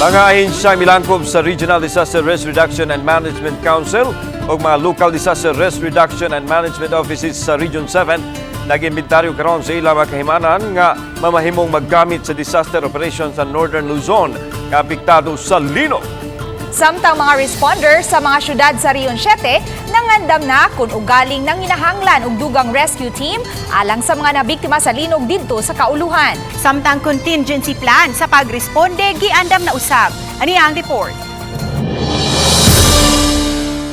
Mga ahensya milangkob sa Regional Disaster Risk Reduction and Management Council o mga Local Disaster Risk Reduction and Management Offices sa Region 7 nag-imbentaryo karon sa ilang mga kahimanan nga mamahimong maggamit sa disaster operations sa Northern Luzon nga apektado sa linog. Samtang mga responder sa mga syudad sa Region 7 nangandam na kung ugaling nanginahanglan og dugang rescue team alang sa mga nabiktima sa linog didto sa kauluhan. Samtang contingency plan sa pagresponde giandam na usab. Ani ang report.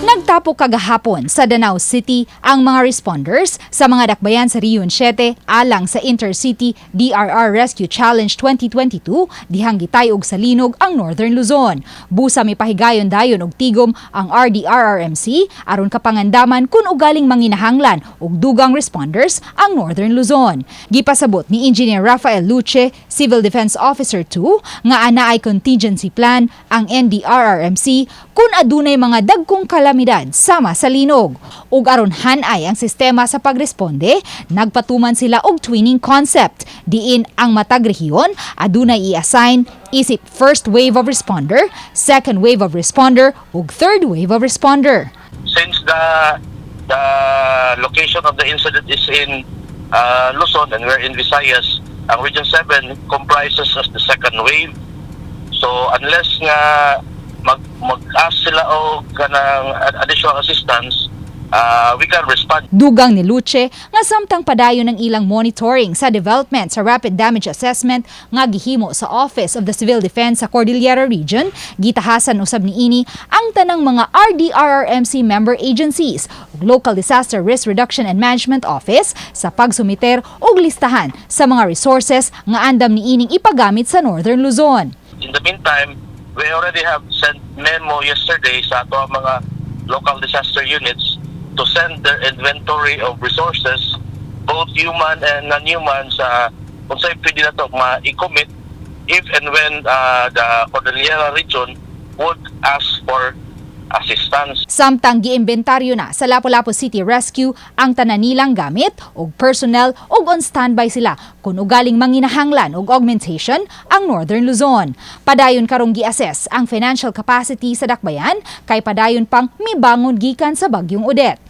Nagtapo kagahapon sa Danau City ang mga responders sa mga dakbayan sa Region 7 alang sa Intercity DRR Rescue Challenge 2022 dihang gitayog sa linog ang Northern Luzon. Busa may pahigayon dayon og tigom ang RDRRMC aron kapangandaman kun ugaling manginahanglan og dugang responders ang Northern Luzon. Gipasabot ni Engineer Rafael Luce, Civil Defense Officer 2, nga anaay contingency plan ang NDRRMC kun adunay mga dagkong kalamidad sama sa linog. Ug aron hanay ang sistema sa pagresponde, nagpatuman sila og twinning concept diin ang matag rehiyon adunay i-assign isip first wave of responder, second wave of responder ug third wave of responder. Since the location of the incident is in Luzon and we're in Visayas, ang Region 7 comprises as the second wave. So unless nga mag-ask sila o kanang additional assistance, we can respond. Dugang ni Luce nga samtang padayon ng ilang monitoring sa development sa rapid damage assessment nga gihimo sa Office of the Civil Defense sa Cordillera Region, gitahasan usab niini ang tanang mga RDRRMC member agencies ug Local Disaster Risk Reduction and Management Office sa pagsumiter og listahan sa mga resources nga andam niining ipagamit sa Northern Luzon. In the meantime, we already have sent memo yesterday sa ato mga local disaster units to send their inventory of resources, both human and non-human, sa kung saan pwede na ito ma-commit if and when the Cordillera region would ask for assistance. Samtang giimbentaryo na sa Lapu-Lapu City Rescue ang tanan nilang gamit ug personnel ug on standby sila kung ugaling manginahanglan og augmentation ang Northern Luzon. Padayon karong gi-assess ang financial capacity sa dakbayan kay padayon pang mibangon gikan sa bagyong Odette.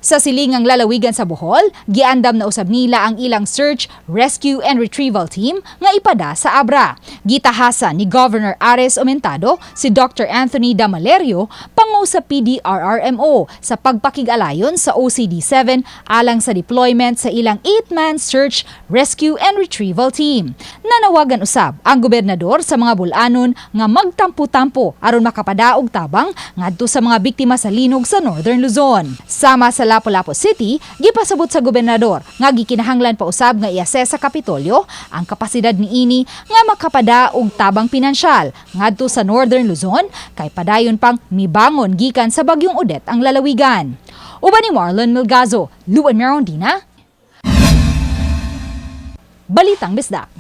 Sa silingang lalawigan sa Bohol, giandam na usab nila ang ilang search, rescue and retrieval team nga ipada sa Abra. Gitahasan ni Governor Ares Aumentado si Dr. Anthony Damalerio pangu sa PDRRMO sa pagpakig-alayon sa OCD-7 alang sa deployment sa ilang 8-man search, rescue and retrieval team. Nanawagan usab ang gobernador sa mga bulanon nga magtampo-tampo aron makapadaog tabang ngadto sa mga biktima sa linog sa Northern Luzon. Sama sa Lapu-Lapu City, gipasabot sa gobernador nga gikinahanglan pa usab nga i-assess sa Kapitolyo ang kapasidad niini nga makapadaog tabang pinansyal ngadto sa Northern Luzon kay padayon pang mibangon gikan sa bagyong Odette ang lalawigan. Uban ni Marlon Milgazo, Luan Merondina, Balitang Bisdak.